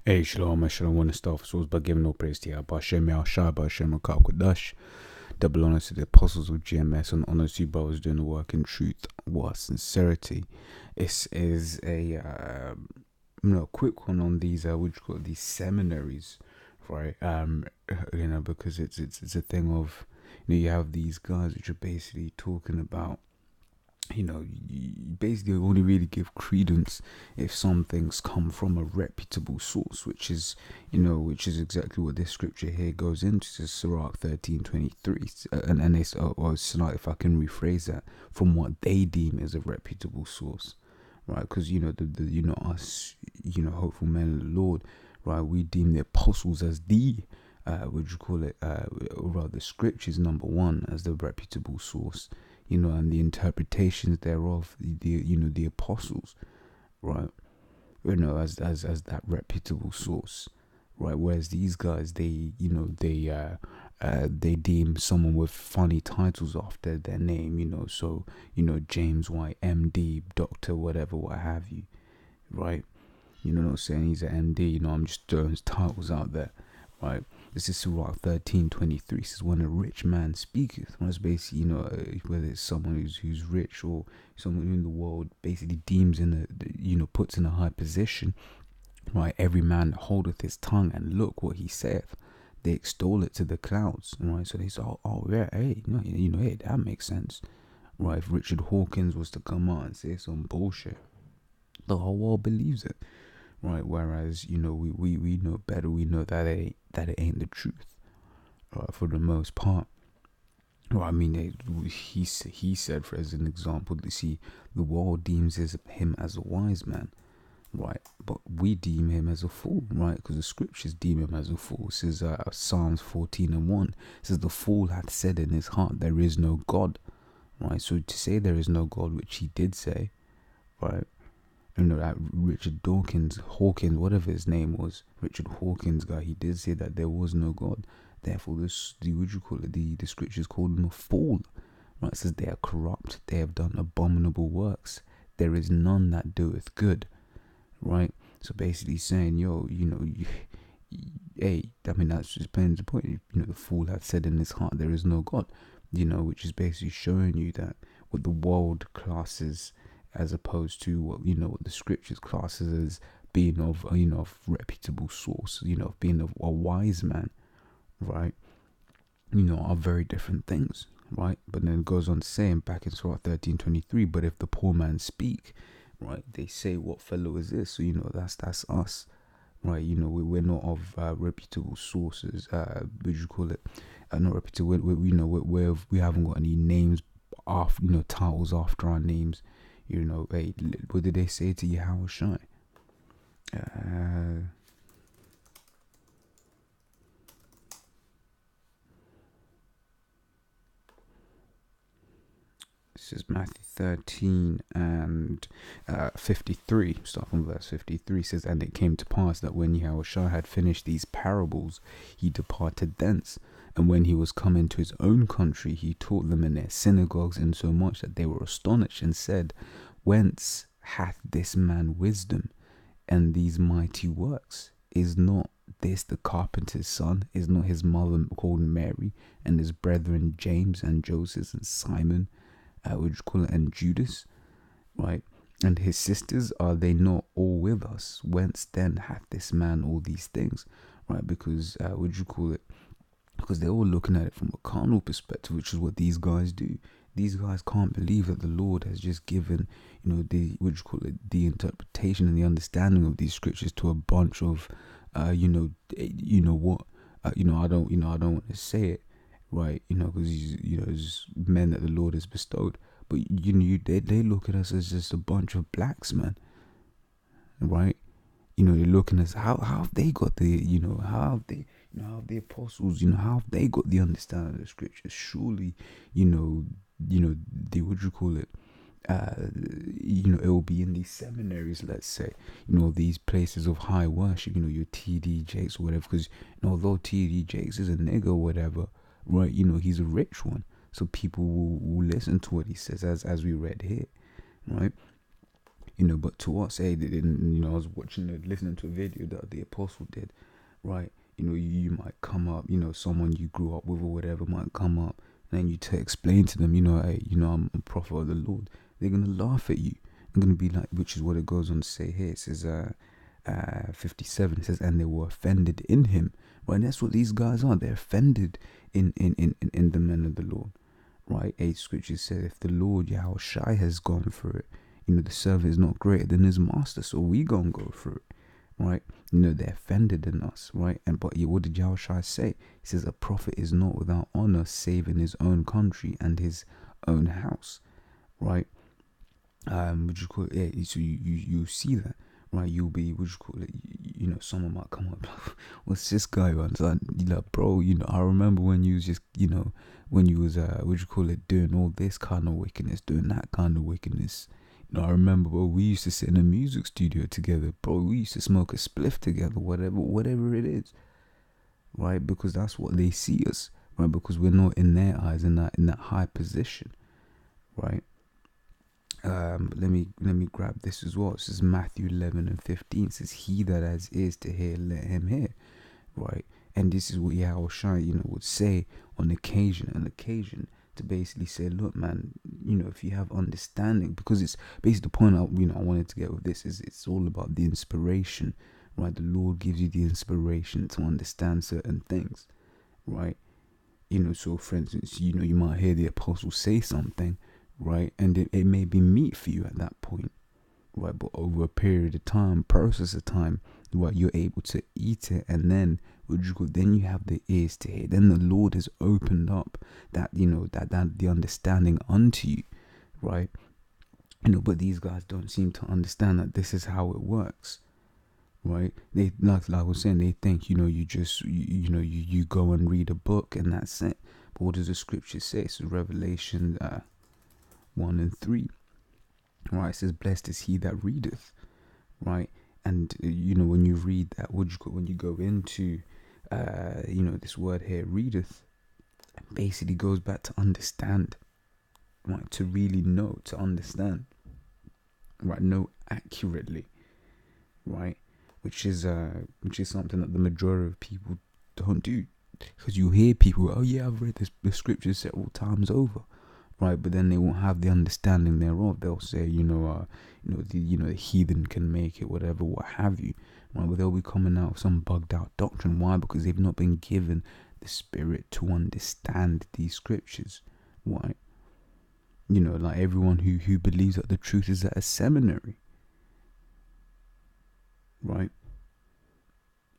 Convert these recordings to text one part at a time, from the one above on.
Hey, Shalom, Shalom, want to start off source by giving all praise to Yahweh, Hashem, Yahushua, Hashem, Kodash. Double honors to the apostles of GMS, and honors to you brothers doing the work in truth, what sincerity. This is a quick one on these what you call it, these seminaries, right? Because it's a thing of, you have these guys which are basically talking about, you basically only really give credence if some things come from a reputable source, which is exactly what this scripture here goes into. It's Sirach 13:23, and it's if I can rephrase that, from what they deem as a reputable source, right? Because us, hopeful men of the Lord, right? We deem the apostles as the the scriptures number one as the reputable source, and the interpretations thereof, the apostles, right, as that reputable source, right? Whereas these guys, they deem someone with funny titles after their name, so James White, MD, Doctor, whatever, what have you, right? You know what I'm saying? He's an MD. I'm just throwing his titles out there, right? This is Sirach 13:23. Says, when a rich man speaketh, when it's basically, whether it's someone who's rich or someone in the world basically deems puts in a high position, right? Every man holdeth his tongue, and look what he saith. They extol it to the clouds, right? So they say, oh yeah, hey, hey, that makes sense, right? If Richard Hawkins was to come out and say some bullshit, the whole world believes it. Right, whereas we know better. We know that it ain't the truth, for the most part. Well, I mean, he said, for as an example, to see the world deems him as a wise man, right? But we deem him as a fool, right? Because the scriptures deem him as a fool. It says Psalms 14:1. It says, the fool hath said in his heart, there is no God, right? So to say there is no God, which he did say, right? That Richard Hawkins, whatever his name was, Richard Hawkins guy, he did say that there was no God. Therefore, the scriptures called him a fool. Right? It says they are corrupt, they have done abominable works. There is none that doeth good. Right? So basically saying, hey, I mean, that's just plain the point. The fool hath said in his heart, there is no God. Which is basically showing you that what the world classes as opposed to what the scriptures classes as being of reputable source, of being of a wise man, right? Are very different things, right? But then it goes on to say back in Surah 13:23, but if the poor man speak, right, they say, what fellow is this? So that's us, right? We're not of reputable sources. What do you call it? Not reputable. We haven't got any names after titles after our names. Hey, what did they say to Yahushua? This is Matthew 13 and 53. Start from verse 53. Says, and it came to pass that when Yahushua had finished these parables, he departed thence. And when he was come into his own country, he taught them in their synagogues, insomuch that they were astonished, and said, whence hath this man wisdom and these mighty works? Is not this the carpenter's son? Is not his mother called Mary, and his brethren James and Joseph and Simon, and Judas, right? And his sisters, are they not all with us? Whence then hath this man all these things, right? Because because they're all looking at it from a carnal perspective, which is what these guys do. These guys can't believe that the Lord has just given, the interpretation and the understanding of these scriptures to a bunch of, I don't want to say it, right? Because there's men that the Lord has bestowed, but they look at us as just a bunch of blacks, man, right? They're looking at us, how have they got the, how have they, how have the apostles, how have they got the understanding of the scriptures? Surely, it will be in these seminaries, let's say, these places of high worship, your TD Jakes or whatever, because although TD Jakes is a nigga or whatever, right, he's a rich one, so people will listen to what he says, as we read here, right? But to us, hey, they didn't, I was listening to a video that the apostle did, right? You might come up, someone you grew up with or whatever might come up, and then you explain to them, hey, I'm a prophet of the Lord. They're gonna laugh at you. I'm gonna be like, which is what it goes on to say here. It says, 57. It says, and they were offended in him. Right, and that's what these guys are. They're offended in the men of the Lord. Right, 8 scriptures said, if the Lord Yahweh Shai has gone through it, the servant is not greater than his master, so we gonna go through it. Right, they're offended in us. Right, but what did Yahweh Shai say? He says, a prophet is not without honor save in his own country and his own house. Right, would you call it? Yeah, so you see that. Right, you'll be, what you call it, someone might come up, what's this guy on? So you're like, bro, I remember when you was just, when you was, what you call it, doing all this kind of wickedness, doing that kind of wickedness. I remember, bro, we used to sit in a music studio together, bro, we used to smoke a spliff together, whatever it is, right, because that's what they see us, right, because we're not in their eyes in that high position, right. But let me grab this as well. It says Matthew 11:15. It says, he that has ears to hear, let him hear. Right, and this is what Yahweh Shai, would say on occasion to basically say, look, man, if you have understanding, because it's basically the point I wanted to get with this is it's all about the inspiration, right? The Lord gives you the inspiration to understand certain things, right? So for instance, you might hear the apostle say something, right, and it may be meat for you at that point, right, but over a period of time, process of time, right, you're able to eat it, and then then you have the ears to hear. Then the Lord has opened up that that the understanding unto you, right. But these guys don't seem to understand that this is how it works, right. They like I was saying, they think you just you go and read a book and that's it. But what does the scripture say? So Revelation 1 and 3, right, it says, blessed is he that readeth, right, and when you read that, when you go into this word here, readeth, basically goes back to understand, right, to really know, to understand, right, know accurately, right, which is something that the majority of people don't do, because you hear people, oh yeah, I've read the scriptures several times over, right, but then they won't have the understanding thereof. They'll say, the heathen can make it, whatever, what have you, right? But they'll be coming out with some bugged out doctrine. Why? Because they've not been given the spirit to understand these scriptures. Why? Like everyone who believes that the truth is at a seminary, right?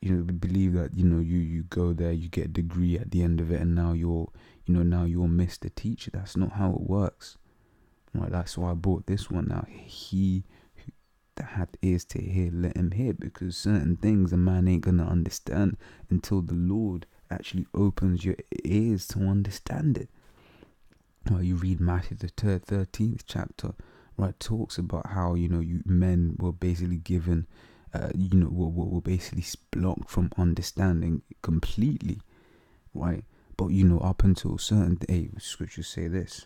Believe that you go there, you get a degree at the end of it, and now you're Mr. Teacher. That's not how it works, right? That's why I brought this one out. He that had ears to hear, let him hear, because certain things a man ain't gonna understand until the Lord actually opens your ears to understand it. You read Matthew the 13th chapter, right? Talks about how you men were basically given. Were basically blocked from understanding completely, right? But up until a certain day, scriptures say this.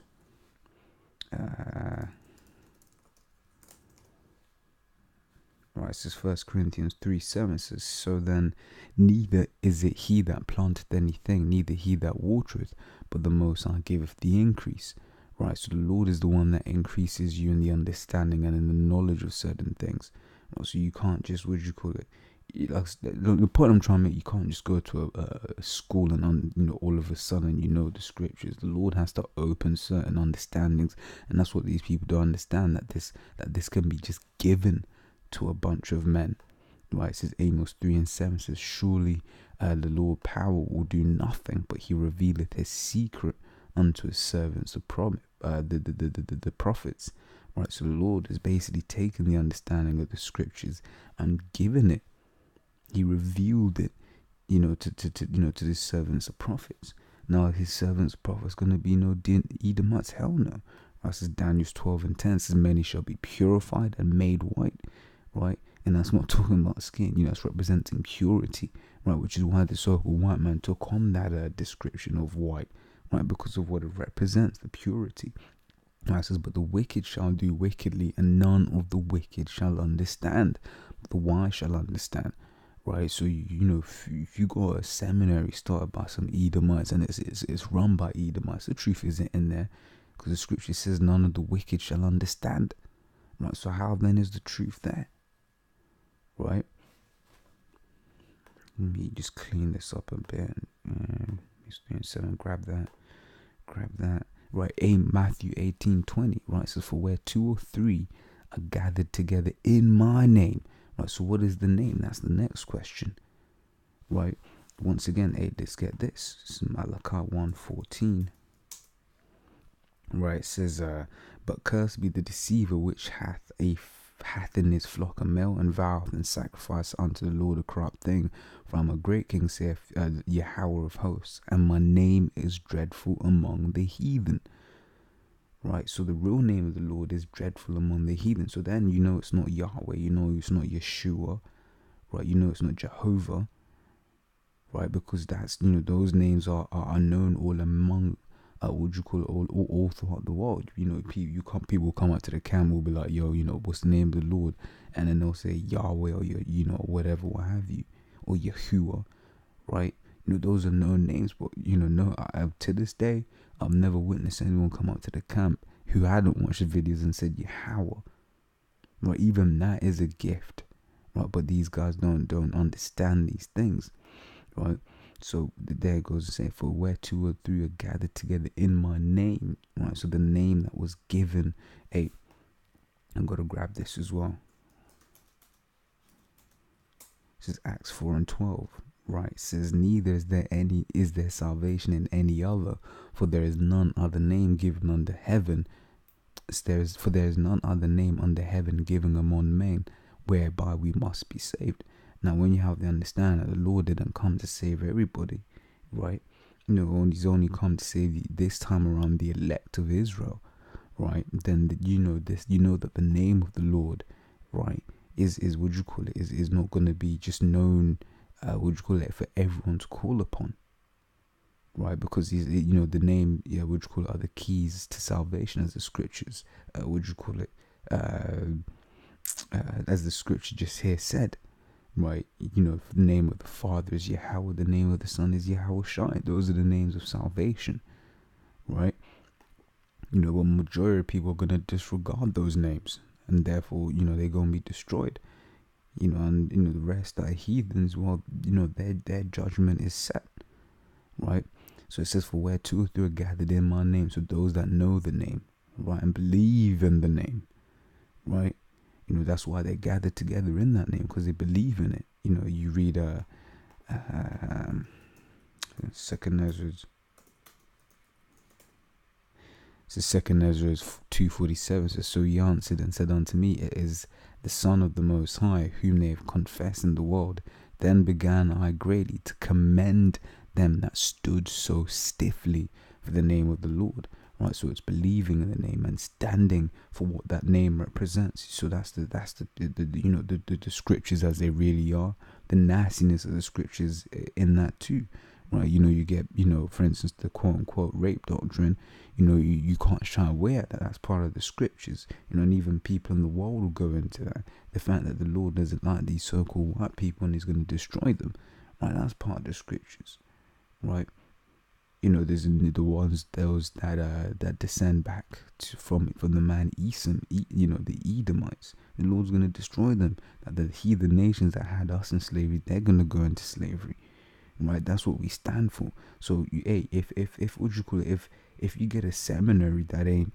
Right, it says 1 Corinthians 3:7 says, so then neither is it he that planteth anything, neither he that watereth, but the Most High giveth the increase. Right, so the Lord is the one that increases you in the understanding and in the knowledge of certain things. So you can't just, the point I'm trying to make, you can't just go to a school and all of a sudden the scriptures. The Lord has to open certain understandings, and that's what these people don't understand, that this can be just given to a bunch of men, right? It says Amos 3:7 says, surely the Lord power will do nothing, but he revealeth his secret unto his servants, the prophets. Right, so the Lord has basically taken the understanding of the scriptures and given it. He revealed it, to his servants, the prophets. Now his servants, prophets, going to be no Edomites? Hell no. Right, says Daniel 12:10 says, many shall be purified and made white, right? And that's not talking about skin, that's representing purity, right? Which is why the so-called white man took on that description of white, right? Because of what it represents, the purity. Right, it says, but the wicked shall do wickedly, and none of the wicked shall understand. But the wise shall understand. Right, so you know, if you go to a seminary started by some Edomites and it's run by Edomites, the truth isn't in there, because the scripture says none of the wicked shall understand. Right, so how then is the truth there? Right, let me just clean this up a bit. 7, grab that. Right, Matthew 18:20. Right, so for where 2 or 3 are gathered together in my name. Right, so what is the name? That's the next question. Right, once again, let's get this. This is Malachi 1:14. Right, it says, but cursed be the deceiver which hath in his flock a male, and voweth and sacrifice unto the Lord a corrupt thing. For I am a great king, saith Yahweh of hosts, and my name is dreadful among the heathen. Right, so the real name of the Lord is dreadful among the heathen. So then you know it's not Yahweh, you know it's not Yeshua, right? You know it's not Jehovah, right? Because that's, you know, those names are known all among, all throughout the world. You know, people come up to the camp, will be like, yo, you know, what's the name of the Lord? And then they'll say Yahweh, or you know, whatever, what have you, or Yahuwah, right? You know, those are known names, but you know, no, to this day, I've never witnessed anyone come up to the camp who hadn't watched the videos and said Yahweh. Right, even that is a gift, right? But these guys don't understand these things, right? So there it goes to say, for where 2 or 3 are gathered together in my name, right? So the name that was given. Hey, I'm gonna grab this as well. This is Acts 4:12. Right, it says, neither is there salvation in any other, for there is none other name given under heaven. There is none other name under heaven given among men, whereby we must be saved. Now, when you have the understanding that the Lord didn't come to save everybody, right? You know, He's only come to save this time around the elect of Israel, right? Then you know this. You know that the name of the Lord, right, is what you call it, is not going to be just known. For everyone to call upon, right? Because he's, you know, the name, are the keys to salvation, as the scriptures, as the scripture just here said, right? You know, the name of the Father is Yahweh, the name of the Son is Yahweh Shai. Those are the names of salvation, right? You know, but majority of people are going to disregard those names, and therefore, you know, they're going to be destroyed. You know, and you know the rest are heathens. Well, you know, their judgment is set, right? So it says, for where 2 or 3 are gathered in my name, so those that know the name, right, and believe in the name, right? You know, that's why they're gathered together in that name, because they believe in it. You know, you read Second Ezra. So 2 Ezra 2:47 says, so he answered and said unto me, it is the Son of the Most High, whom they have confessed in the world. Then began I greatly to commend them that stood so stiffly for the name of the Lord. Right, so it's believing in the name and standing for what that name represents. So that's the you know, the scriptures as they really are. The nastiness of the scriptures in that too. Right, you know, you get, you know, for instance, the quote unquote rape doctrine. You know, you can't shy away at that. That's part of the scriptures. You know, and even people in the world will go into that. The fact that the Lord doesn't like these so-called white people and He's going to destroy them. Right, that's part of the scriptures. Right, you know, there's those that descend back from the man Esau. You know, the Edomites. The Lord's going to destroy them. That the heathen nations that had us in slavery, they're going to go into slavery. Right, that's what we stand for. So, if you get a seminary that ain't,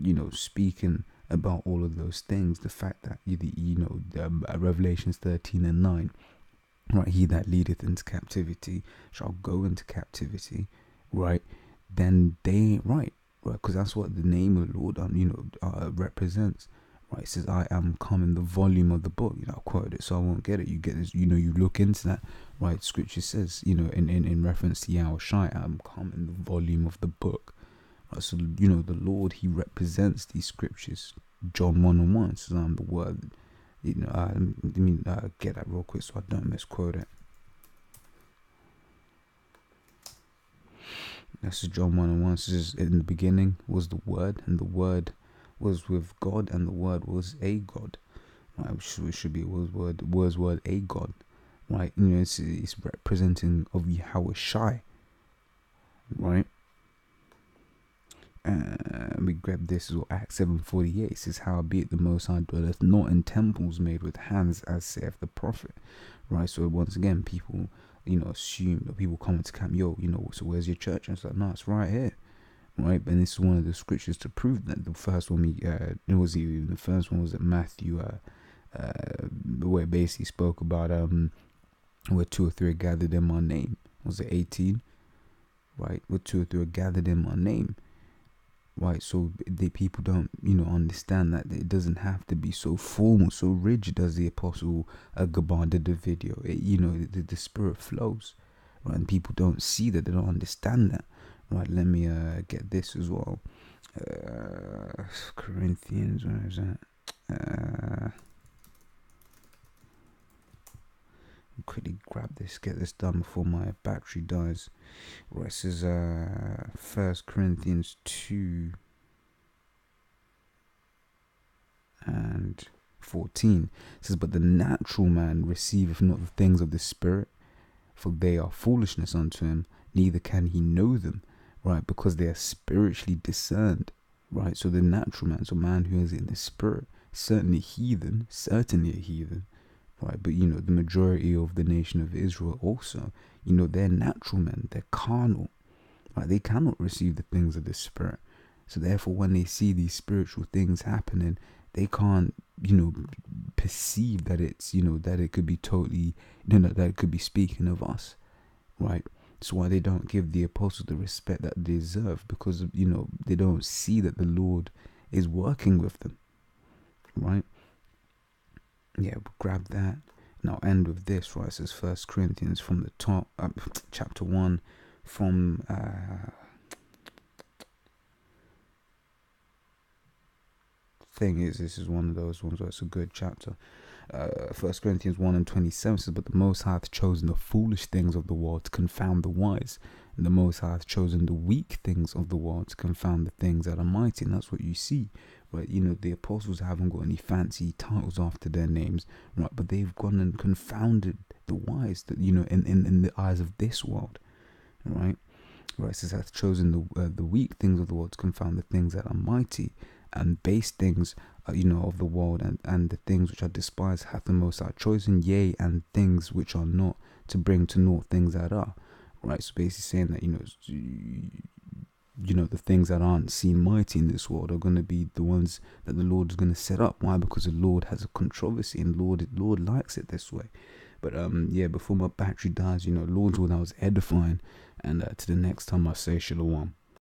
you know, speaking about all of those things, the fact that Revelations 13:9, right, he that leadeth into captivity shall go into captivity, right? Then they ain't right, because that's what the name of the Lord, represents. Right, it says, I am come in the volume of the book. You know, I'll quote it so I won't get it. You get this, you know, you look into that, right? Scripture says, you know, in reference to Yahweh Shai, I am come in the volume of the book. Right, so, you know, the Lord, He represents these scriptures. John 1:1 says, I'm the word. You know, let me get that real quick so I don't misquote it. This is John 1:1. It says, in the beginning was the Word, and the Word was with God, and the Word was a God. Right, which should be was word a God. Right, it's representing of Yahweh Shai. Right. We grab this as well. Acts 7:48 says, howbeit the Most High dwelleth not in temples made with hands, as saith the prophet. Right, so once again, people assume that people come into camp, so where's your church? And it's like, no, it's right here. Right, and this is one of the scriptures to prove that. The first one the first one was at Matthew, where it basically spoke about where 2 or 3 are gathered in my name. Was it 18? Right, where 2 or 3 are gathered in my name. Right, so the people don't understand that it doesn't have to be so formal, so rigid as the Apostle Gabar did the video. The spirit flows, right? And people don't see that, they don't understand that. Right, let me get this as well. Corinthians, where is that? Quickly grab this, get this done before my battery dies. Right, this is 1 Corinthians 2 and 14. It says, but the natural man receiveth not the things of the Spirit, for they are foolishness unto him, neither can he know them, right, because they are spiritually discerned. Right, so the natural man, so man who is in the Spirit, certainly a heathen, right, but the majority of the nation of Israel also, they're natural men, they're carnal, right? They cannot receive the things of the Spirit. So therefore, when they see these spiritual things happening, they can't perceive that it's that it could be totally that it could be speaking of us, right? That's why they don't give the apostles the respect that they deserve, because they don't see that the Lord is working with them, right? Yeah, we'll grab that. And I'll end with this, right? It says 1 Corinthians from the top, chapter 1, from thing is, this is one of those ones where it's a good chapter. 1 Corinthians 1:27 says, but the Most High hath chosen the foolish things of the world to confound the wise, and the Most High hath chosen the weak things of the world to confound the things that are mighty. And that's what you see, right? The apostles haven't got any fancy titles after their names, right? But they've gone and confounded the wise, that in the eyes of this world, right? Right, it says hath chosen the weak things of the world to confound the things that are mighty, and base things of the world, and the things which are despised hath the Most High chosen, yea, and things which are not, to bring to naught things that are. Right, so basically saying that the things that aren't seen mighty in this world are going to be the ones that the Lord is going to set up. Why? Because the Lord has a controversy, and Lord likes it this way. But before my battery dies, Lord's will, that was edifying, and to the next time I say shalom.